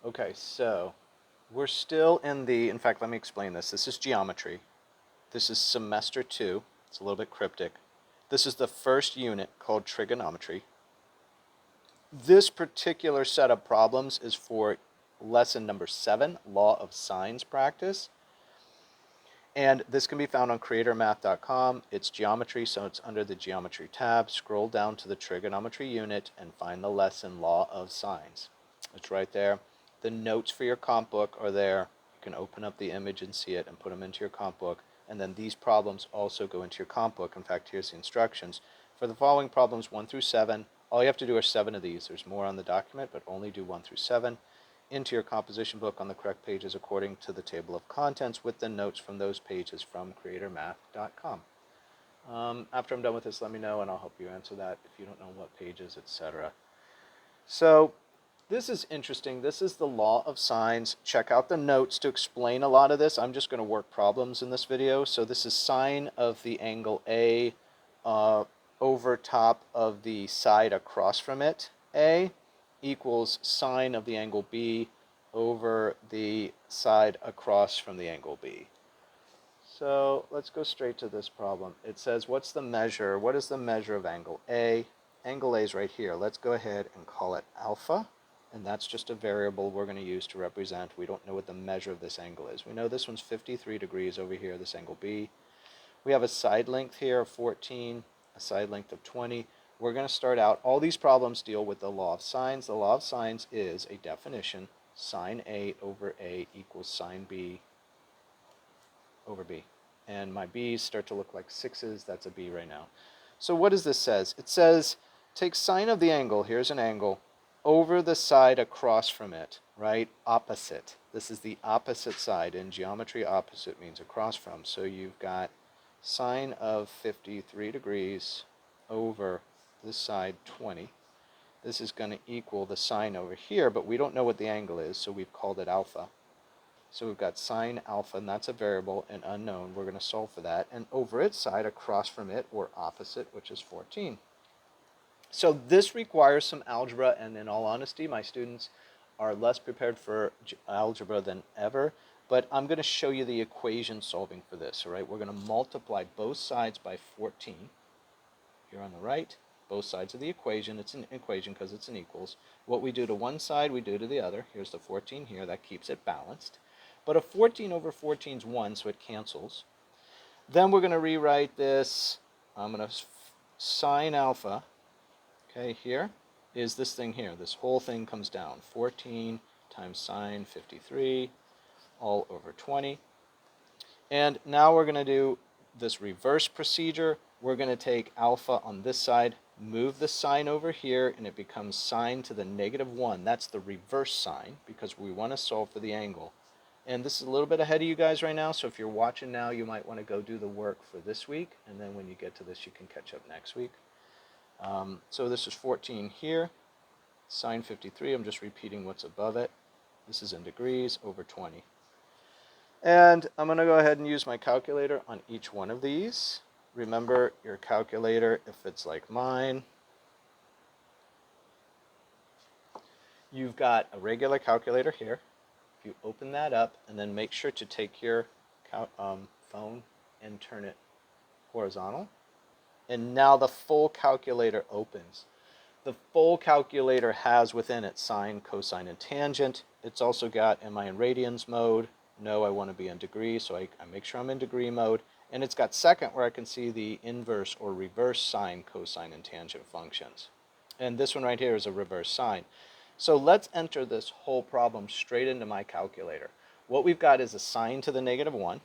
Okay, so we're still in fact, let me explain this. This is geometry. This is semester 2. It's a little bit cryptic. This is the first unit called trigonometry. This particular set of problems is for lesson number 7, Law of Sines practice. And this can be found on creatormath.com. It's geometry, so it's under the geometry tab. Scroll down to the trigonometry unit and find the lesson Law of Sines. It's right there. The notes for your comp book are there. You can open up the image and see it and put them into your comp book. And then these problems also go into your comp book. In fact, here's the instructions. For the following problems 1 through 7, all you have to do are 7 of these. There's more on the document, but only do 1 through 7. Into your composition book on the correct pages according to the table of contents with the notes from those pages from creatormath.com. After I'm done with this, let me know and I'll help you answer that if you don't know what pages, etc. So this is interesting. This is the law of sines. Check out the notes to explain a lot of this. I'm just going to work problems in this video. So this is sine of the angle A over top of the side across from it, A, equals sine of the angle B over the side across from the angle B. So let's go straight to this problem. It says, what's the measure? What is the measure of angle A? Angle A is right here. Let's go ahead and call it alpha. And that's just a variable we're going to use to represent. We don't know what the measure of this angle is. We know this one's 53 degrees over here, this angle B. We have a side length here of 14, a side length of 20. We're going to start out, all these problems deal with the law of sines. The law of sines is a definition. Sine A over A equals sine B over B. And my B's start to look like 6's. That's a B right now. So what does this say? It says, take sine of the angle, here's an angle, over the side across from it, right? Opposite. This is the opposite side. In geometry, opposite means across from. So you've got sine of 53 degrees over this side 20. This is going to equal the sine over here, but we don't know what the angle is, so we've called it alpha. So we've got sine alpha, and that's a variable, and unknown. We're going to solve for that. And over its side, across from it, or opposite, which is 14. So this requires some algebra, and in all honesty, my students are less prepared for algebra than ever. But I'm going to show you the equation solving for this, all right? We're going to multiply both sides by 14. Here on the right, both sides of the equation. It's an equation because it's an equals. What we do to one side, we do to the other. Here's the 14 here. That keeps it balanced. But a 14 over 14 is 1, so it cancels. Then we're going to rewrite this. I'm going to sine alpha. Okay, here is this thing here. This whole thing comes down. 14 times sine 53 all over 20. And now we're going to do this reverse procedure. We're going to take alpha on this side, move the sign over here, and it becomes sine to the -1. That's the reverse sign because we want to solve for the angle. And this is a little bit ahead of you guys right now, so if you're watching now, you might want to go do the work for this week, and then when you get to this, you can catch up next week. So this is 14 here, sine 53. I'm just repeating what's above it. This is in degrees over 20. And I'm going to go ahead and use my calculator on each one of these. Remember your calculator, if it's like mine, you've got a regular calculator here. If you open that up and then make sure to take your phone and turn it horizontal. And now the full calculator opens. The full calculator has within it sine, cosine, and tangent. It's also got, am I in radians mode? No, I want to be in degree, so I make sure I'm in degree mode. And it's got second where I can see the inverse or reverse sine, cosine, and tangent functions. And this one right here is a reverse sine. So let's enter this whole problem straight into my calculator. What we've got is a sine to the -1.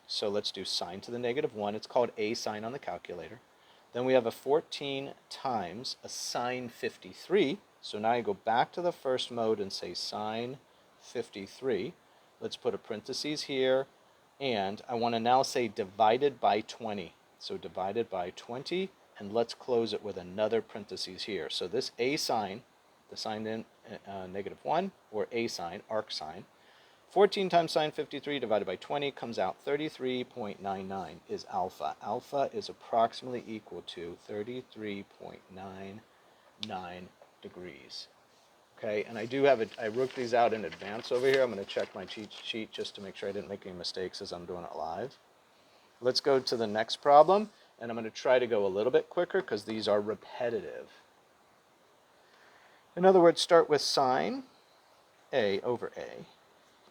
So let's do sine to the -1. It's called a sine on the calculator. Then we have a 14 times a sine 53. So now I go back to the first mode and say sine 53. Let's put a parentheses here. And I want to now say divided by 20. So divided by 20. And let's close it with another parentheses here. So this a sine, the sine in -1, or a sine, arc sine, 14 times sine 53 divided by 20 comes out 33.99 is alpha. Alpha is approximately equal to 33.99 degrees. Okay, and I do have it, I wrote these out in advance over here. I'm going to check my cheat sheet just to make sure I didn't make any mistakes as I'm doing it live. Let's go to the next problem, and I'm going to try to go a little bit quicker because these are repetitive. In other words, start with sine A over A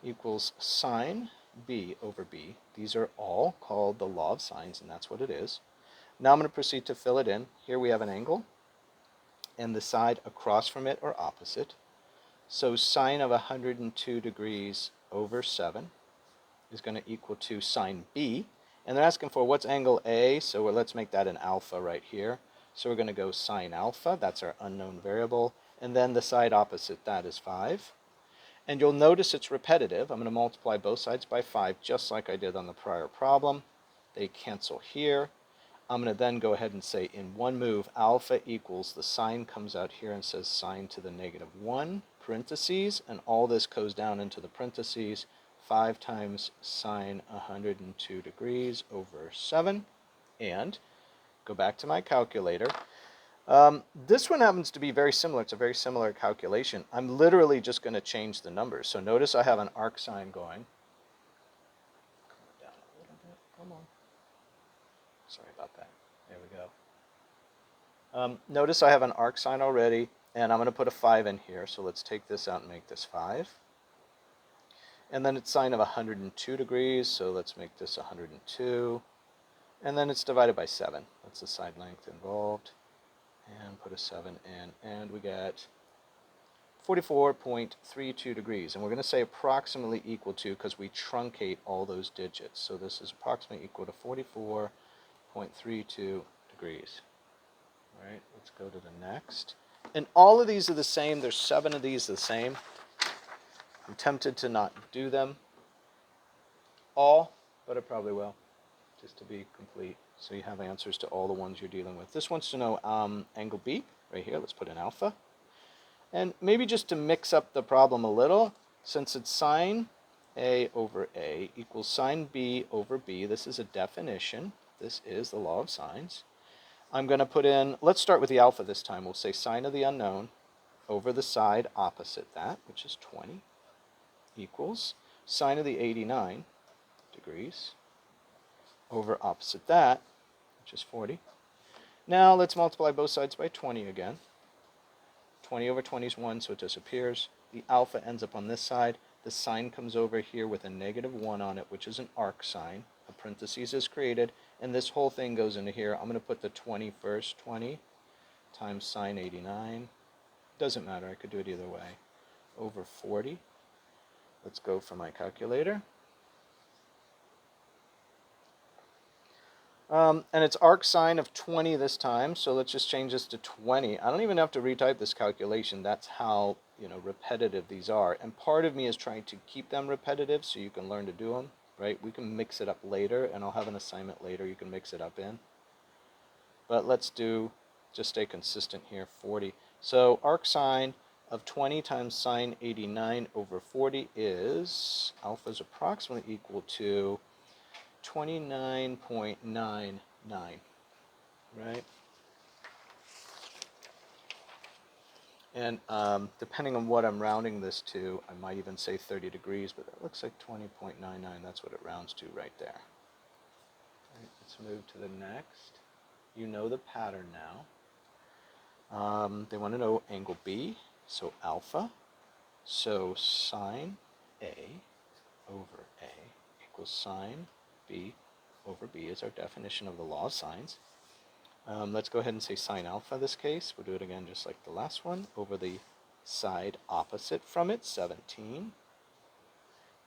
equals sine B over B. These are all called the law of sines, and that's what it is. Now I'm going to proceed to fill it in. Here we have an angle, and the side across from it are opposite. So sine of 102 degrees over 7 is going to equal to sine B. And they're asking for what's angle A, so let's make that an alpha right here. So we're going to go sine alpha, that's our unknown variable, and then the side opposite that is 5. And you'll notice it's repetitive. I'm going to multiply both sides by 5 just like I did on the prior problem. They cancel here. I'm going to then go ahead and say in one move alpha equals, the sign comes out here and says sine to the negative 1, parentheses, and all this goes down into the parentheses, 5 times sine 102 degrees over 7, and go back to my calculator. This one happens to be very similar. It's a very similar calculation. I'm literally just going to change the numbers. So notice I have an arc sine going. Come down a little bit. Come on. Sorry about that. There we go. Notice I have an arc sine already, and I'm going to put a 5 in here. So let's take this out and make this 5. And then it's sine of 102 degrees, so let's make this 102. And then it's divided by 7. That's the side length involved. And put a 7 in, and we get 44.32 degrees. And we're going to say approximately equal to because we truncate all those digits. So this is approximately equal to 44.32 degrees. All right, let's go to the next. And all of these are the same. There's 7 of these the same. I'm tempted to not do them all, but I probably will, just to be complete. So you have answers to all the ones you're dealing with. This wants to know angle B, right here. Let's put in alpha. And maybe just to mix up the problem a little, since it's sine A over A equals sine B over B, this is a definition. This is the law of sines. I'm going to put in, let's start with the alpha this time. We'll say sine of the unknown over the side opposite that, which is 20, equals sine of the 89 degrees over opposite that, which is 40. Now let's multiply both sides by 20 again. 20 over 20 is 1, so it disappears. The alpha ends up on this side. The sine comes over here with a negative 1 on it, which is an arc sine. A parentheses is created, and this whole thing goes into here. I'm going to put the 20 first. 20 times sine 89. Doesn't matter, I could do it either way. Over 40. Let's go for my calculator. And it's arc sine of 20 this time, so let's just change this to 20. I don't even have to retype this calculation. That's how repetitive these are. And part of me is trying to keep them repetitive so you can learn to do them, right? We can mix it up later, and I'll have an assignment later you can mix it up in. But let's just stay consistent here, 40. So arc sine of 20 times sine 89 over 40 is, alpha is approximately equal to 29.99, right? And depending on what I'm rounding this to, I might even say 30 degrees, but that looks like 20.99. That's what it rounds to right there. All right, let's move to the next. You know the pattern now. They want to know angle B, so alpha. So sine A over A equals sine B over B is our definition of the law of sines. Let's go ahead and say sine alpha this case. We'll do it again just like the last one. Over the side opposite from it, 17,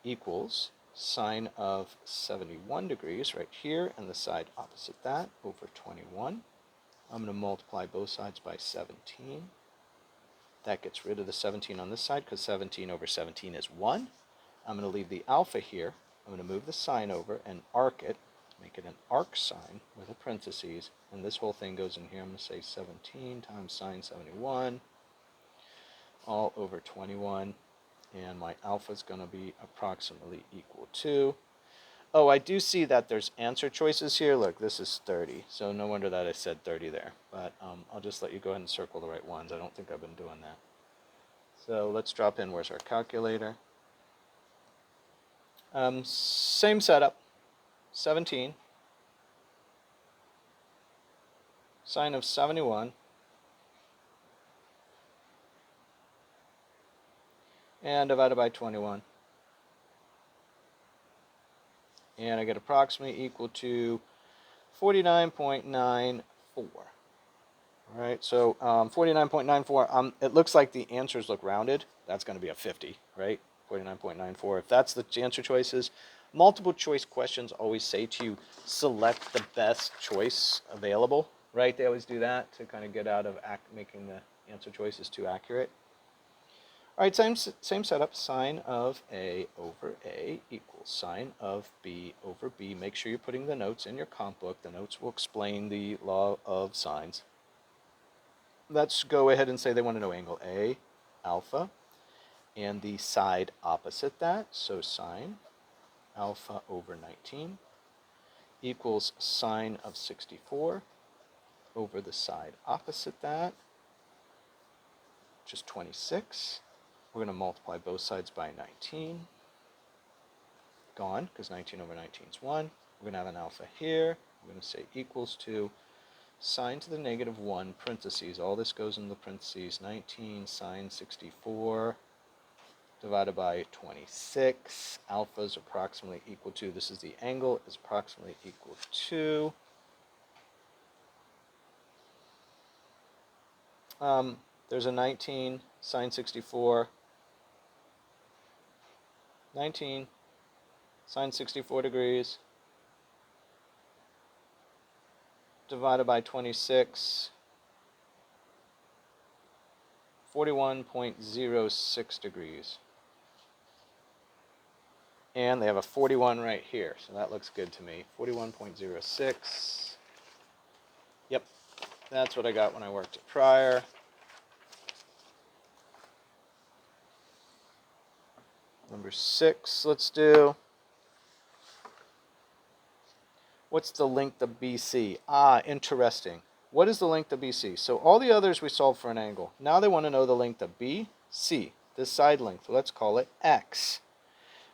equals sine of 71 degrees right here, and the side opposite that over 21. I'm going to multiply both sides by 17. That gets rid of the 17 on this side because 17 over 17 is 1. I'm going to leave the alpha here. I'm going to move the sine over and arc it, make it an arc sine with a parentheses, and this whole thing goes in here. I'm going to say 17 times sine 71 all over 21, and my alpha is going to be approximately equal to, oh, I do see that there's answer choices here. Look, this is 30, so no wonder that I said 30 there, but I'll just let you go ahead and circle the right ones. I don't think I've been doing that. So let's drop in, where's our calculator? Same setup, 17, sine of 71, and divided by 21. And I get approximately equal to 49.94. All right, so 49.94, it looks like the answers look rounded. That's going to be a 50, right? 49.94. If that's the answer choices, multiple choice questions always say to you, select the best choice available, right? They always do that to kind of get out of making the answer choices too accurate. All right, same setup. Sine of A over A equals sine of B over B. Make sure you're putting the notes in your comp book. The notes will explain the law of sines. Let's go ahead and say they want to know angle A, alpha, and the side opposite that. So sine alpha over 19 equals sine of 64 over the side opposite that, which is 26. We're going to multiply both sides by 19. Gone, because 19 over 19 is 1. We're going to have an alpha here. We're going to say equals to sine to the negative 1, parentheses. All this goes in the parentheses. 19 sine 64 divided by 26. Alpha is approximately equal to, this is the angle, is approximately equal to, there's a 19 sine 64, 19 sine 64 degrees divided by 26, 41.06 degrees. And they have a 41 right here, so that looks good to me. 41.06. Yep, that's what I got when I worked it prior. Number 6, let's do. What's the length of BC? Ah, interesting. What is the length of BC? So all the others we solved for an angle. Now they want to know the length of BC, this side length. Let's call it X.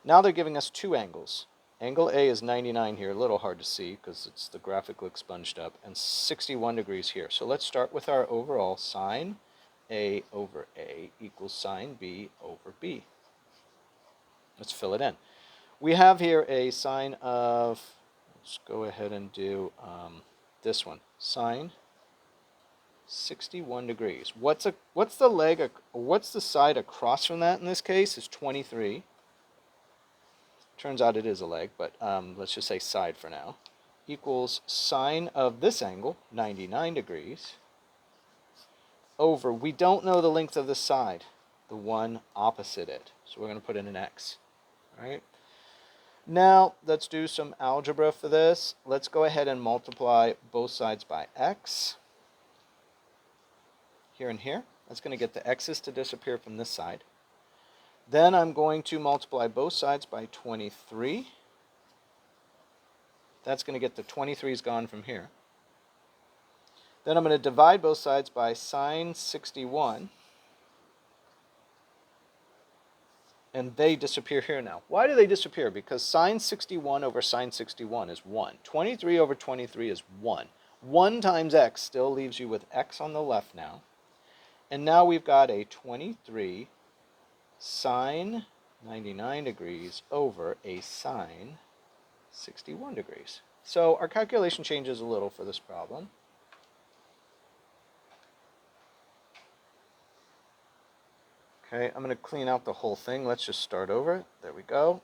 Now they're giving us two angles. Angle A is 99 here, a little hard to see because it's the graphic looks bunched up, and 61 degrees here. So let's start with our overall sine A over A equals sine B over B. Let's fill it in. We have here a sine of, let's go ahead and do this one, sine 61 degrees. What's the side across from that in this case is 23. Turns out it is a leg, but let's just say side for now. Equals sine of this angle, 99 degrees, over, we don't know the length of the side, the one opposite it. So we're going to put in an X. All right. Now, let's do some algebra for this. Let's go ahead and multiply both sides by X. Here and here. That's going to get the X's to disappear from this side. Then I'm going to multiply both sides by 23. That's going to get the 23's gone from here. Then I'm going to divide both sides by sine 61. And they disappear here now. Why do they disappear? Because sine 61 over sine 61 is 1. 23 over 23 is 1. 1 times x still leaves you with x on the left now. And now we've got a 23 sine 99 degrees over a sine 61 degrees. So our calculation changes a little for this problem. Okay, I'm going to clean out the whole thing. Let's just start over. There we go.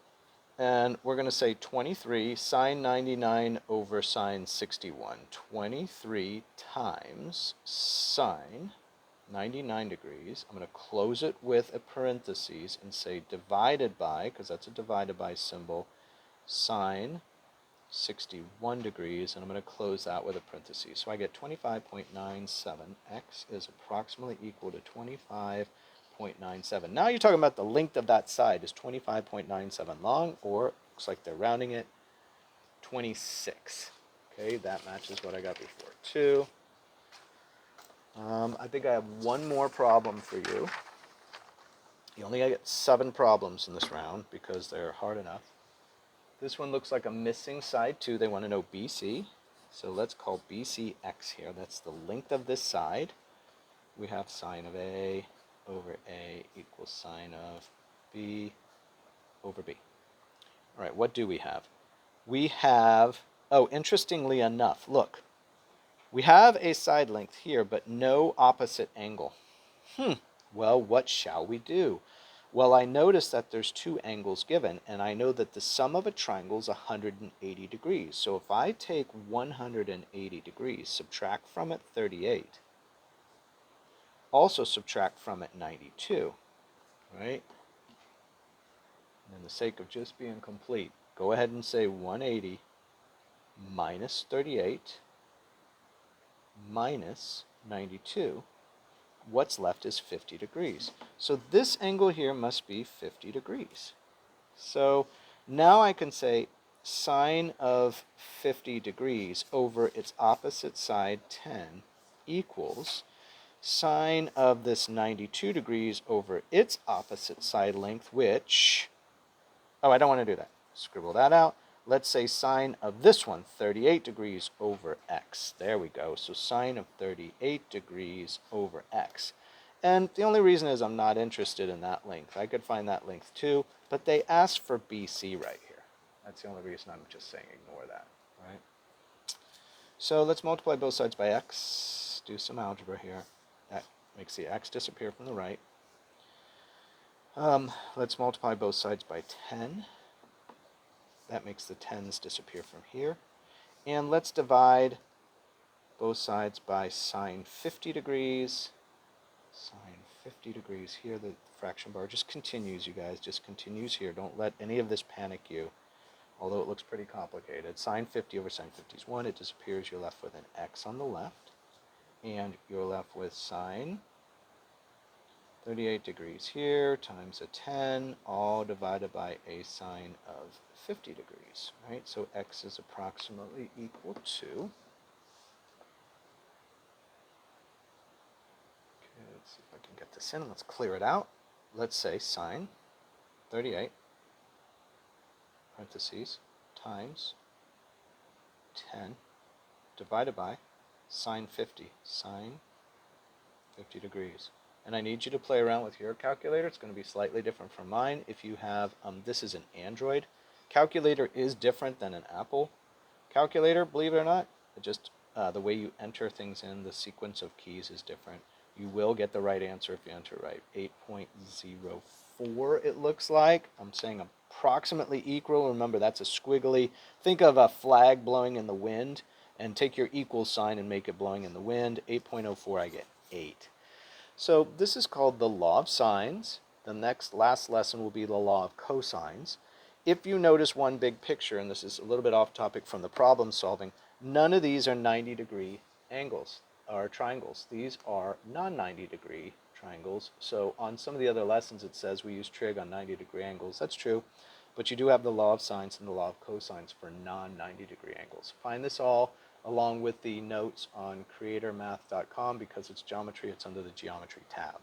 And we're going to say 23 sine 99 over sine 61. 23 times sine 99 degrees. I'm going to close it with a parentheses and say divided by, because that's a divided by symbol, sine 61 degrees. And I'm going to close that with a parentheses. So I get 25.97. X is approximately equal to 25.97. Now you're talking about the length of that side is 25.97 long, or looks like they're rounding it, 26. Okay, that matches what I got before too. I think I have one more problem for you. You only get 7 problems in this round because they're hard enough. This one looks like a missing side too. They want to know BC. So let's call BC x here. That's the length of this side. We have sine of A over A equals sine of B over B. All right, what do we have? We have, oh, interestingly enough, look. We have a side length here, but no opposite angle. Well, what shall we do? Well, I notice that there's 2 angles given, and I know that the sum of a triangle is 180 degrees. So if I take 180 degrees, subtract from it 38, also subtract from it 92, right? And in the sake of just being complete, go ahead and say 180 minus 38 minus 92. What's left is 50 degrees. So this angle here must be 50 degrees. So now I can say sine of 50 degrees over its opposite side 10 equals sine of this 92 degrees over its opposite side length, which, oh, I don't want to do that. Scribble that out. Let's say sine of this one, 38 degrees over x. There we go. So sine of 38 degrees over x. And the only reason is I'm not interested in that length. I could find that length too, but they asked for BC right here. That's the only reason I'm just saying ignore that, right? So let's multiply both sides by x. Do some algebra here. That makes the x disappear from the right. Let's multiply both sides by 10. That makes the 10s disappear from here. And let's divide both sides by sine 50 degrees. Sine 50 degrees here. The fraction bar just continues, you guys. Just continues here. Don't let any of this panic you, although it looks pretty complicated. Sine 50 over sine 50 is 1. It disappears. You're left with an x on the left. And you're left with sine 38 degrees here times a 10, all divided by a sine of 50 degrees, right? So x is approximately equal to, okay, let's see if I can get this in. Let's clear it out. Let's say sine 38, parentheses, times 10 divided by sine 50, sine 50 degrees. And I need you to play around with your calculator. It's going to be slightly different from mine. If you have, this is an Android. Calculator is different than an Apple calculator, believe it or not. Just the way you enter things in, the sequence of keys is different. You will get the right answer if you enter right. 8.04 it looks like. I'm saying approximately equal. Remember, that's a squiggly. Think of a flag blowing in the wind and take your equal sign and make it blowing in the wind. 8.04, I get 8. So this is called the law of sines. The last lesson will be the law of cosines. If you notice one big picture, and this is a little bit off topic from the problem solving, none of these are 90-degree angles or triangles. These are non-90 degree triangles. So on some of the other lessons it says we use trig on 90-degree angles. That's true, but you do have the law of sines and the law of cosines for non-90-degree angles. Find this all along with the notes on creatormath.com because it's geometry, it's under the geometry tab.